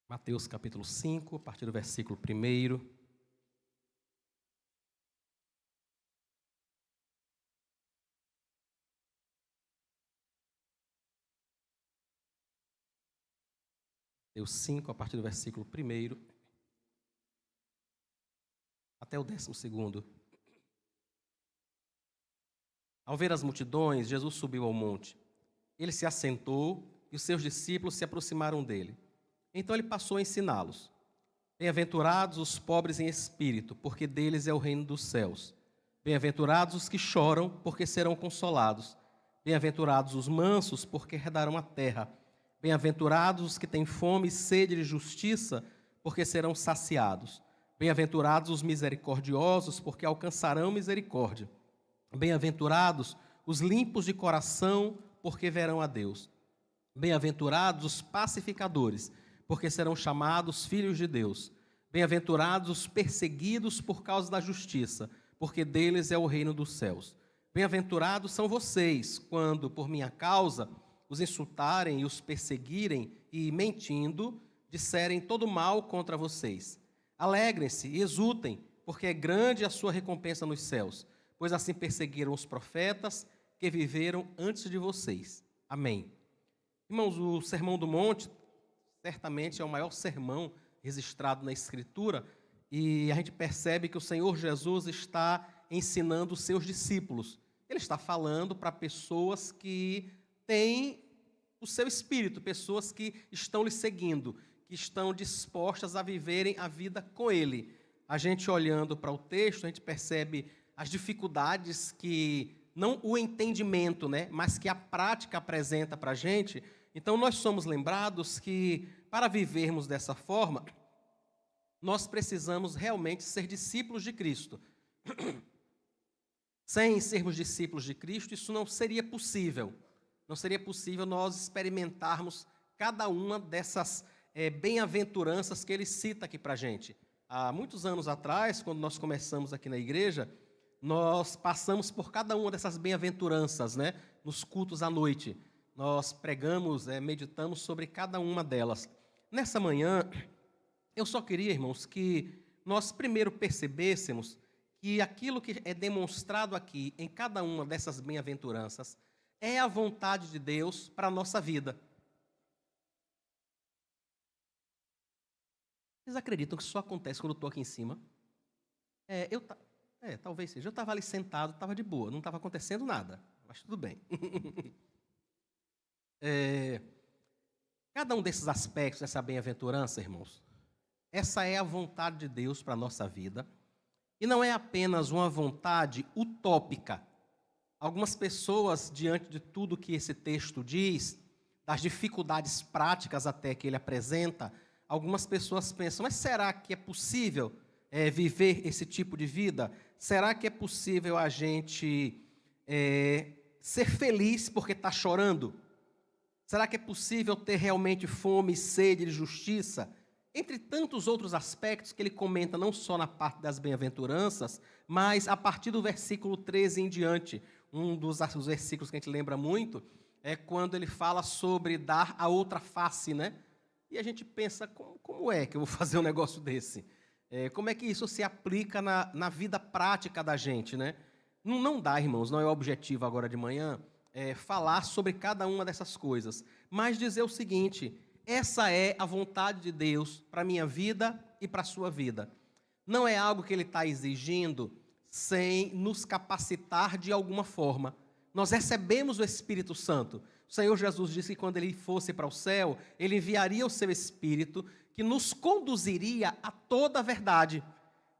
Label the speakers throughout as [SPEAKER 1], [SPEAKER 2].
[SPEAKER 1] Mateus capítulo 5, a partir do versículo 1. Mateus 5, a partir do versículo 1 até o 12º. Ao ver as multidões, Jesus subiu ao monte. Ele se assentou e os seus discípulos se aproximaram dele. Então ele passou a ensiná-los. Bem-aventurados os pobres em espírito, porque deles é o reino dos céus. Bem-aventurados os que choram, porque serão consolados. Bem-aventurados os mansos, porque herdarão a terra. Bem-aventurados os que têm fome e sede de justiça, porque serão saciados. Bem-aventurados os misericordiosos, porque alcançarão misericórdia. Bem-aventurados os limpos de coração, porque verão a Deus. Bem-aventurados os pacificadores, porque serão chamados filhos de Deus. Bem-aventurados os perseguidos por causa da justiça, porque deles é o reino dos céus. Bem-aventurados são vocês, quando, por minha causa, os insultarem e os perseguirem e, mentindo, disserem todo mal contra vocês. Alegrem-se e exultem, porque é grande a sua recompensa nos céus, pois assim perseguiram os profetas que viveram antes de vocês. Amém. Irmãos, o Sermão do Monte certamente é o maior sermão registrado na Escritura, e a gente percebe que o Senhor Jesus está ensinando os seus discípulos. Ele está falando para pessoas que têm o seu espírito, pessoas que estão lhe seguindo, que estão dispostas a viverem a vida com Ele. A gente olhando para o texto, a gente percebe as dificuldades que, não o entendimento, mas que a prática apresenta para a gente. Então, nós somos lembrados que, para vivermos dessa forma, nós precisamos realmente ser discípulos de Cristo. Sem sermos discípulos de Cristo, isso não seria possível. Não seria possível nós experimentarmos cada uma dessas bem-aventuranças que ele cita aqui para a gente. Há muitos anos atrás, quando nós começamos aqui na igreja, nós passamos por cada uma dessas bem-aventuranças, nos cultos à noite. Nós pregamos, meditamos sobre cada uma delas. Nessa manhã, eu só queria, irmãos, que nós primeiro percebêssemos que aquilo que é demonstrado aqui em cada uma dessas bem-aventuranças é a vontade de Deus para a nossa vida. Vocês acreditam que isso só acontece quando eu estou aqui em cima? Talvez seja. Eu estava ali sentado, estava de boa, não estava acontecendo nada, mas tudo bem. Cada um desses aspectos dessa bem-aventurança, irmãos, essa é a vontade de Deus para a nossa vida, e não é apenas uma vontade utópica. Algumas pessoas, diante de tudo que esse texto diz, das dificuldades práticas até que ele apresenta, algumas pessoas pensam, mas será que é possível viver esse tipo de vida? Será que é possível a gente ser feliz porque está chorando? Será que é possível ter realmente fome e sede de justiça? Entre tantos outros aspectos que ele comenta não só na parte das bem-aventuranças, mas a partir do versículo 13 em diante. Um dos versículos que a gente lembra muito é quando ele fala sobre dar a outra face, E a gente pensa, como é que eu vou fazer um negócio desse? Como é que isso se aplica na vida prática da gente, Não dá, irmãos, não é o objetivo agora de manhã, falar sobre cada uma dessas coisas, mas dizer o seguinte: essa é a vontade de Deus para a minha vida e para a sua vida. Não é algo que Ele está exigindo sem nos capacitar de alguma forma. Nós recebemos o Espírito Santo. O Senhor Jesus disse que quando Ele fosse para o céu, Ele enviaria o seu Espírito, que nos conduziria a toda a verdade.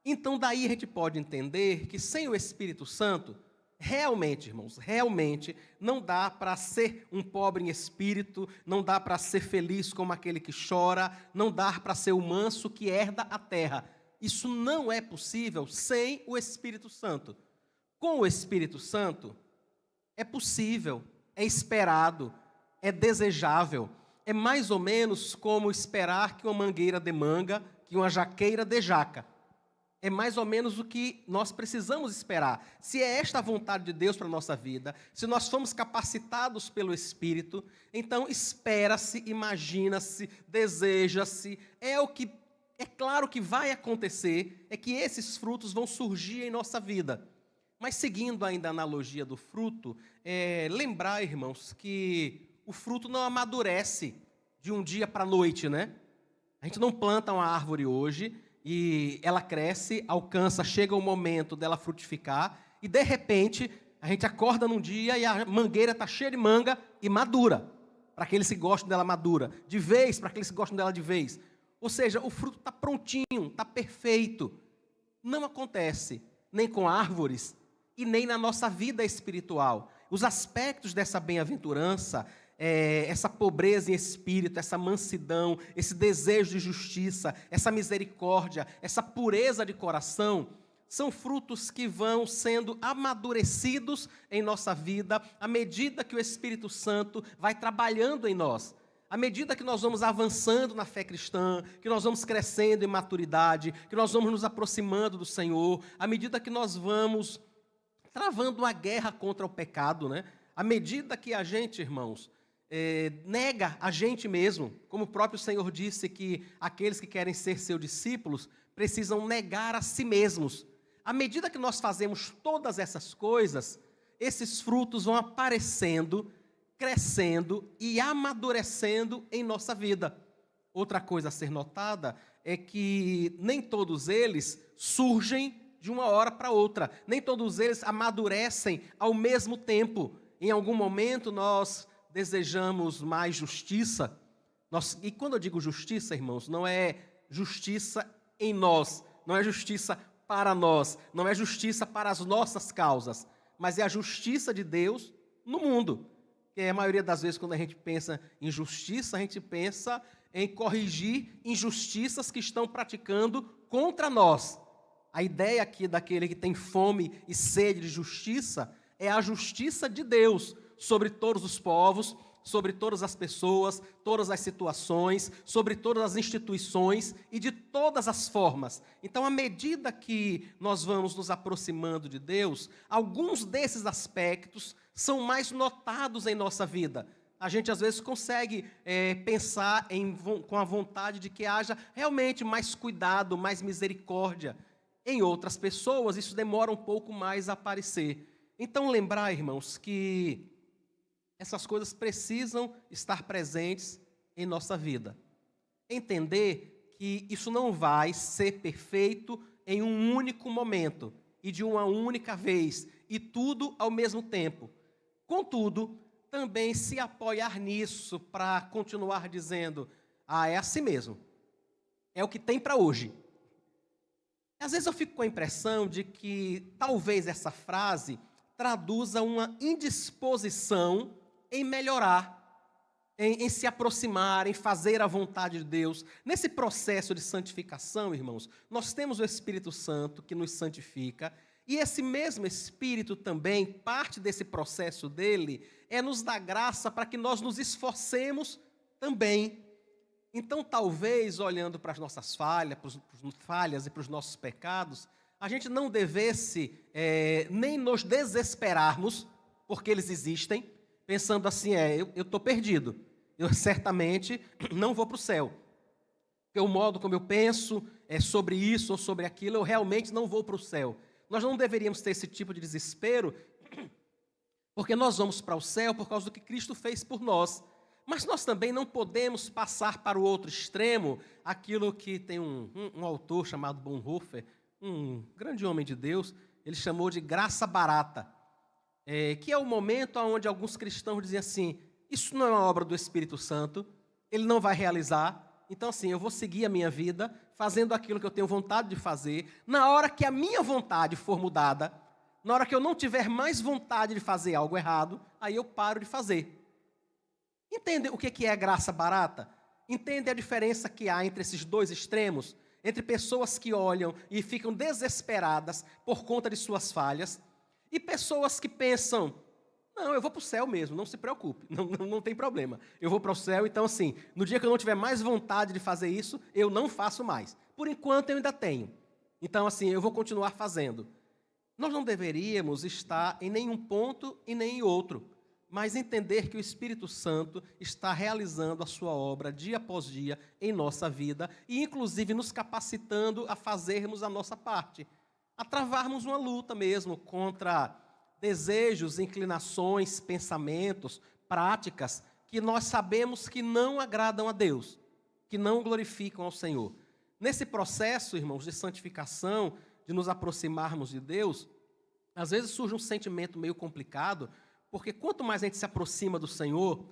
[SPEAKER 1] Então, daí a gente pode entender que sem o Espírito Santo, realmente, irmãos, realmente não dá para ser um pobre em espírito, não dá para ser feliz como aquele que chora, não dá para ser o manso que herda a terra. Isso não é possível sem o Espírito Santo. Com o Espírito Santo, é possível, é esperado, é desejável. É mais ou menos como esperar que uma mangueira dê manga, que uma jaqueira dê jaca. É mais ou menos o que nós precisamos esperar. Se é esta a vontade de Deus para a nossa vida, se nós fomos capacitados pelo Espírito, então espera-se, imagina-se, deseja-se, é claro que vai acontecer, é que esses frutos vão surgir em nossa vida. Mas seguindo ainda a analogia do fruto, lembrar, irmãos, que o fruto não amadurece de um dia para a noite, né? A gente não planta uma árvore hoje e ela cresce, alcança, chega o momento dela frutificar e, de repente, a gente acorda num dia e a mangueira está cheia de manga e madura, para aqueles que gostam dela madura, de vez, para aqueles que gostam dela de vez. Ou seja, o fruto está prontinho, está perfeito. Não acontece nem com árvores e nem na nossa vida espiritual. Os aspectos dessa bem-aventurança, essa pobreza em espírito, essa mansidão, esse desejo de justiça, essa misericórdia, essa pureza de coração, são frutos que vão sendo amadurecidos em nossa vida à medida que o Espírito Santo vai trabalhando em nós. À medida que nós vamos avançando na fé cristã, que nós vamos crescendo em maturidade, que nós vamos nos aproximando do Senhor, à medida que nós vamos travando uma guerra contra o pecado, né? À medida que a gente, irmãos, nega a gente mesmo, como o próprio Senhor disse que aqueles que querem ser seus discípulos precisam negar a si mesmos. À medida que nós fazemos todas essas coisas, esses frutos vão aparecendo, crescendo e amadurecendo em nossa vida. Outra coisa a ser notada é que nem todos eles surgem de uma hora para outra, nem todos eles amadurecem ao mesmo tempo. Em algum momento nós desejamos mais justiça, e quando eu digo justiça, irmãos, não é justiça em nós, não é justiça para nós, não é justiça para as nossas causas, mas é a justiça de Deus no mundo. Que a maioria das vezes, quando a gente pensa em justiça, a gente pensa em corrigir injustiças que estão praticando contra nós. A ideia aqui daquele que tem fome e sede de justiça é a justiça de Deus sobre todos os povos, sobre todas as pessoas, todas as situações, sobre todas as instituições e de todas as formas. Então, à medida que nós vamos nos aproximando de Deus, alguns desses aspectos são mais notados em nossa vida. A gente, às vezes, consegue pensar com a vontade de que haja realmente mais cuidado, mais misericórdia. Em outras pessoas, isso demora um pouco mais a aparecer. Então, lembrar, irmãos, que essas coisas precisam estar presentes em nossa vida. Entender que isso não vai ser perfeito em um único momento e de uma única vez, e tudo ao mesmo tempo. Contudo, também se apoiar nisso para continuar dizendo, é assim mesmo, é o que tem para hoje. Às vezes eu fico com a impressão de que talvez essa frase traduza uma indisposição em melhorar, em se aproximar, em fazer a vontade de Deus. Nesse processo de santificação, irmãos, nós temos o Espírito Santo que nos santifica, e esse mesmo Espírito também, parte desse processo dele, nos dar graça para que nós nos esforcemos também. Então, talvez, olhando para as nossas falhas e para os nossos pecados, a gente não devesse nem nos desesperarmos, porque eles existem, pensando assim, eu estou perdido, eu certamente não vou para o céu. Porque o modo como eu penso sobre isso ou sobre aquilo, eu realmente não vou para o céu. Nós não deveríamos ter esse tipo de desespero, porque nós vamos para o céu por causa do que Cristo fez por nós. Mas nós também não podemos passar para o outro extremo, aquilo que tem um autor chamado Bonhoeffer, um grande homem de Deus, ele chamou de graça barata. Que é o momento onde alguns cristãos dizem assim, isso não é uma obra do Espírito Santo, ele não vai realizar, então assim, eu vou seguir a minha vida, fazendo aquilo que eu tenho vontade de fazer, na hora que a minha vontade for mudada, na hora que eu não tiver mais vontade de fazer algo errado, aí eu paro de fazer. Entende o que é a graça barata? Entende a diferença que há entre esses dois extremos? Entre pessoas que olham e ficam desesperadas por conta de suas falhas, e pessoas que pensam, não, eu vou para o céu mesmo, não se preocupe, não tem problema. Eu vou para o céu, então assim, no dia que eu não tiver mais vontade de fazer isso, eu não faço mais. Por enquanto eu ainda tenho. Então, assim, eu vou continuar fazendo. Nós não deveríamos estar em nenhum ponto e nem em outro, mas entender que o Espírito Santo está realizando a sua obra dia após dia em nossa vida e, inclusive, nos capacitando a fazermos a nossa parte, a travarmos uma luta mesmo contra desejos, inclinações, pensamentos, práticas que nós sabemos que não agradam a Deus, que não glorificam ao Senhor. Nesse processo, irmãos, de santificação, de nos aproximarmos de Deus, às vezes surge um sentimento meio complicado, porque quanto mais a gente se aproxima do Senhor,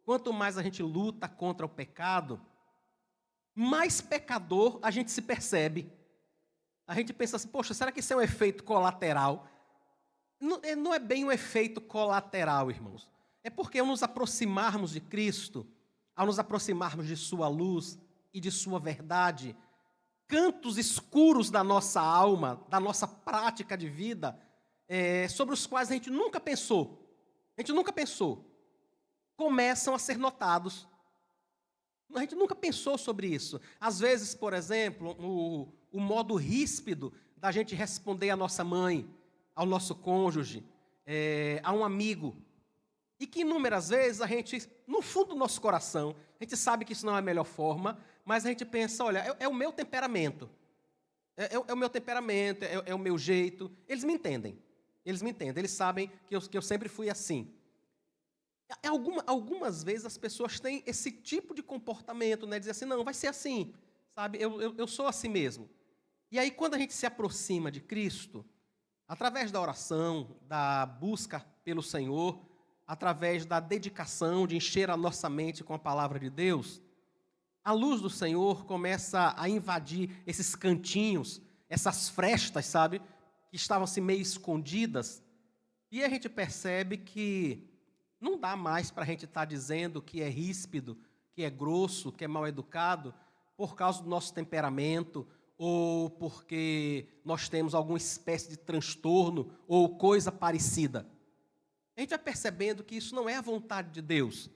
[SPEAKER 1] quanto mais a gente luta contra o pecado, mais pecador a gente se percebe. A gente pensa assim, poxa, será que isso é um efeito colateral? Não é bem um efeito colateral, irmãos. É porque ao nos aproximarmos de Cristo, ao nos aproximarmos de sua luz e de sua verdade, cantos escuros da nossa alma, da nossa prática de vida, sobre os quais a gente nunca pensou, começam a ser notados. A gente nunca pensou sobre isso. Às vezes, por exemplo, o modo ríspido da gente responder à nossa mãe, ao nosso cônjuge, a um amigo. E que inúmeras vezes a gente, no fundo do nosso coração, a gente sabe que isso não é a melhor forma, mas a gente pensa, olha, é o meu temperamento. É o meu temperamento, é o meu jeito. Eles me entendem, eles sabem que eu sempre fui assim. Algumas vezes as pessoas têm esse tipo de comportamento, né? Dizer assim, não, vai ser assim, sabe? Eu sou assim mesmo. E aí, quando a gente se aproxima de Cristo, através da oração, da busca pelo Senhor, através da dedicação de encher a nossa mente com a palavra de Deus, a luz do Senhor começa a invadir esses cantinhos, essas frestas, sabe? Que estavam assim meio escondidas. E a gente percebe que não dá mais para a gente estar dizendo que é ríspido, que é grosso, que é mal educado, por causa do nosso temperamento, ou porque nós temos alguma espécie de transtorno ou coisa parecida. A gente vai percebendo que isso não é a vontade de Deus.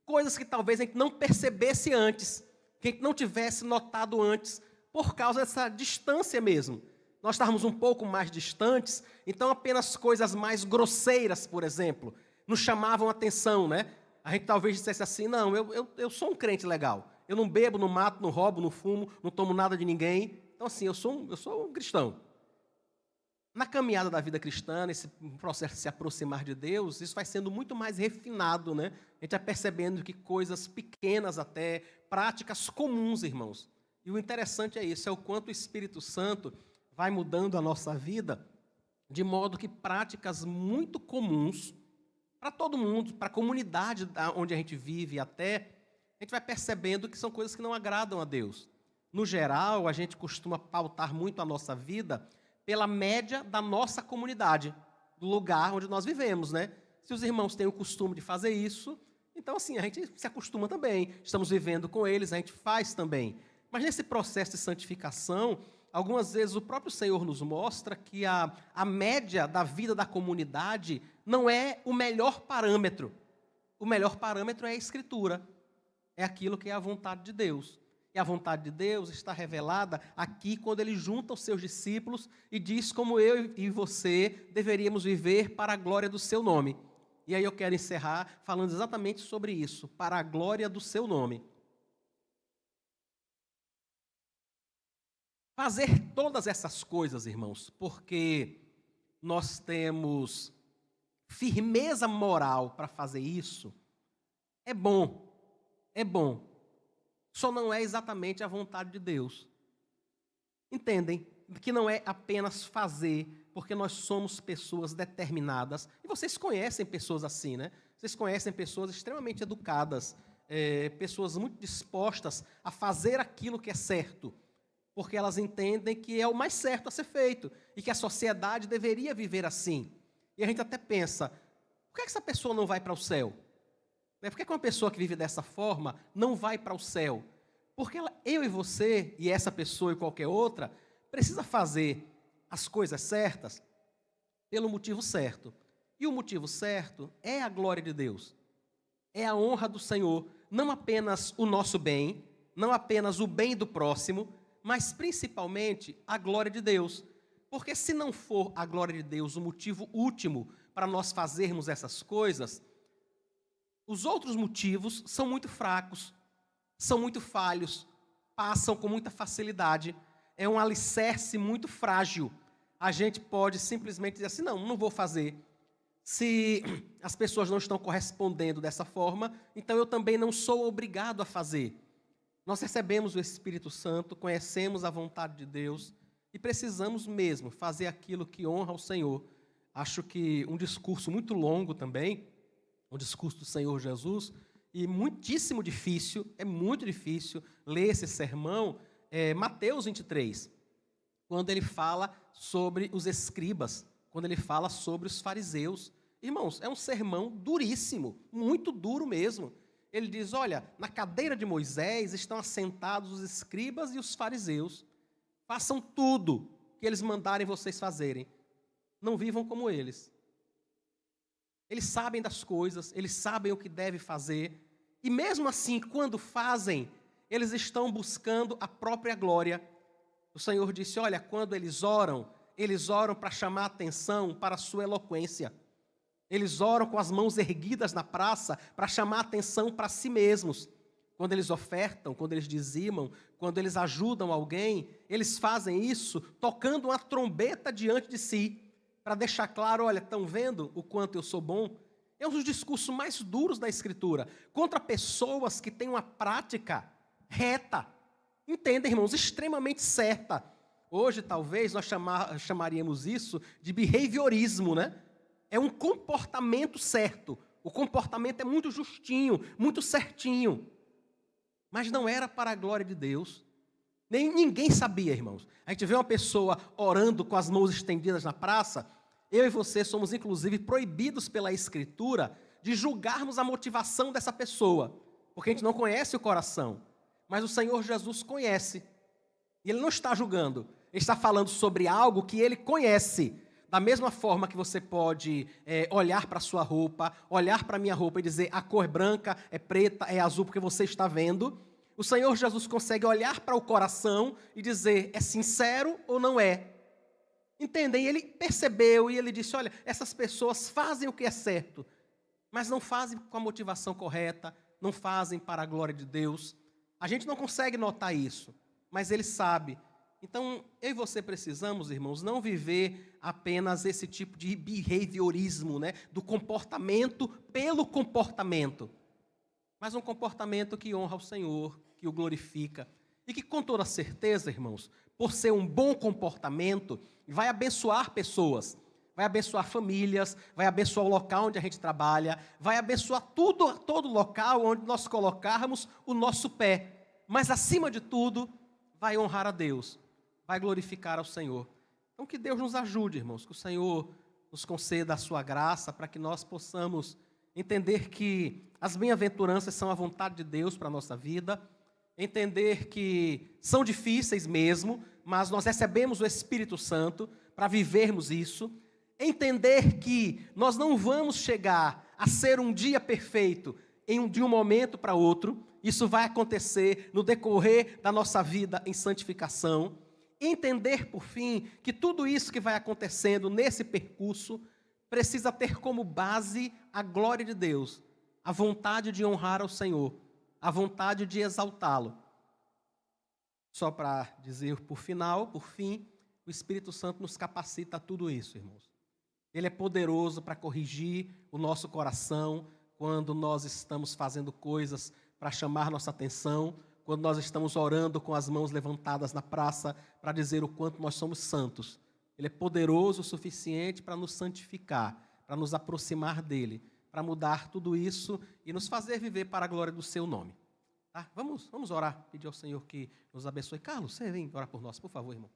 [SPEAKER 1] Coisas que talvez a gente não percebesse antes, que a gente não tivesse notado antes, por causa dessa distância mesmo. Nós estávamos um pouco mais distantes, então apenas coisas mais grosseiras, por exemplo, nos chamavam a atenção, né? A gente talvez dissesse assim, não, eu sou um crente legal. Eu não bebo, não mato, não roubo, não fumo, não tomo nada de ninguém. Então, assim, eu sou um cristão. Na caminhada da vida cristã, nesse processo de se aproximar de Deus, isso vai sendo muito mais refinado, né? A gente vai percebendo que coisas pequenas até, práticas comuns, irmãos. E o interessante é isso, é o quanto o Espírito Santo vai mudando a nossa vida, de modo que práticas muito comuns, para todo mundo, para a comunidade onde a gente vive até, a gente vai percebendo que são coisas que não agradam a Deus. No geral, a gente costuma pautar muito a nossa vida pela média da nossa comunidade, do lugar onde nós vivemos, né? Se os irmãos têm o costume de fazer isso, então assim, a gente se acostuma também. Estamos vivendo com eles, a gente faz também. Mas nesse processo de santificação, algumas vezes o próprio Senhor nos mostra que a média da vida da comunidade não é o melhor parâmetro. O melhor parâmetro é a Escritura. É aquilo que é a vontade de Deus. E a vontade de Deus está revelada aqui quando Ele junta os seus discípulos e diz como eu e você deveríamos viver para a glória do seu nome. E aí eu quero encerrar falando exatamente sobre isso, para a glória do seu nome. Fazer todas essas coisas, irmãos, porque nós temos firmeza moral para fazer isso, é bom, só não é exatamente a vontade de Deus. Entendem? Que não é apenas fazer, porque nós somos pessoas determinadas, e vocês conhecem pessoas assim, né? Vocês conhecem pessoas extremamente educadas, pessoas muito dispostas a fazer aquilo que é certo, porque elas entendem que é o mais certo a ser feito e que a sociedade deveria viver assim. E a gente até pensa, por que essa pessoa não vai para o céu? Por que uma pessoa que vive dessa forma não vai para o céu? Porque eu e você, e essa pessoa e qualquer outra, precisa fazer as coisas certas pelo motivo certo. E o motivo certo é a glória de Deus, é a honra do Senhor, não apenas o nosso bem, não apenas o bem do próximo, mas principalmente a glória de Deus. Porque se não for a glória de Deus o motivo último para nós fazermos essas coisas, os outros motivos são muito fracos, são muito falhos, passam com muita facilidade. É um alicerce muito frágil. A gente pode simplesmente dizer assim, não vou fazer. Se as pessoas não estão correspondendo dessa forma, então eu também não sou obrigado a fazer. Nós recebemos o Espírito Santo, conhecemos a vontade de Deus e precisamos mesmo fazer aquilo que honra ao Senhor. Acho que um discurso muito longo também, o discurso do Senhor Jesus, e muitíssimo difícil, é muito difícil ler esse sermão, Mateus 23, quando ele fala sobre os escribas, quando ele fala sobre os fariseus. Irmãos, é um sermão duríssimo, muito duro mesmo. Ele diz, olha, na cadeira de Moisés estão assentados os escribas e os fariseus. Façam tudo que eles mandarem vocês fazerem. Não vivam como eles. Eles sabem das coisas, eles sabem o que deve fazer. E mesmo assim, quando fazem, eles estão buscando a própria glória. O Senhor disse, olha, quando eles oram para chamar atenção para a sua eloquência. Eles oram com as mãos erguidas na praça para chamar atenção para si mesmos. Quando eles ofertam, quando eles dizimam, quando eles ajudam alguém, eles fazem isso tocando uma trombeta diante de si, para deixar claro, olha, estão vendo o quanto eu sou bom? É um dos discursos mais duros da Escritura, contra pessoas que têm uma prática reta, entendem, irmãos, extremamente certa. Hoje, talvez, nós chamaríamos isso de behaviorismo, né? É um comportamento certo. O comportamento é muito justinho, muito certinho. Mas não era para a glória de Deus. Ninguém sabia, irmãos. A gente vê uma pessoa orando com as mãos estendidas na praça. Eu e você somos, inclusive, proibidos pela Escritura de julgarmos a motivação dessa pessoa. Porque a gente não conhece o coração. Mas o Senhor Jesus conhece. E Ele não está julgando. Ele está falando sobre algo que Ele conhece. Da mesma forma que você pode olhar para a sua roupa, olhar para a minha roupa e dizer a cor é branca, é preta, é azul, porque você está vendo. O Senhor Jesus consegue olhar para o coração e dizer, é sincero ou não é? Entendem? Ele percebeu e ele disse, olha, essas pessoas fazem o que é certo, mas não fazem com a motivação correta, não fazem para a glória de Deus. A gente não consegue notar isso, mas Ele sabe. Então, eu e você precisamos, irmãos, não viver apenas esse tipo de behaviorismo, né? Do comportamento pelo comportamento. Mas um comportamento que honra ao Senhor, que o glorifica. E que, com toda certeza, irmãos, por ser um bom comportamento, vai abençoar pessoas, vai abençoar famílias, vai abençoar o local onde a gente trabalha, vai abençoar todo local onde nós colocarmos o nosso pé. Mas, acima de tudo, vai honrar a Deus, vai glorificar ao Senhor. Então, que Deus nos ajude, irmãos, que o Senhor nos conceda a sua graça para que nós possamos entender que as bem-aventuranças são a vontade de Deus para a nossa vida, entender que são difíceis mesmo, mas nós recebemos o Espírito Santo para vivermos isso, entender que nós não vamos chegar a ser um dia perfeito de um momento para outro, isso vai acontecer no decorrer da nossa vida em santificação. Entender, por fim, que tudo isso que vai acontecendo nesse percurso precisa ter como base a glória de Deus, a vontade de honrar ao Senhor, a vontade de exaltá-lo. Só para dizer por fim, o Espírito Santo nos capacita a tudo isso, irmãos. Ele é poderoso para corrigir o nosso coração quando nós estamos fazendo coisas para chamar nossa atenção, quando nós estamos orando com as mãos levantadas na praça para dizer o quanto nós somos santos. Ele é poderoso o suficiente para nos santificar, para nos aproximar dele, para mudar tudo isso e nos fazer viver para a glória do seu nome. Tá? Vamos orar, pedir ao Senhor que nos abençoe. Carlos, você vem orar por nós, por favor, irmão.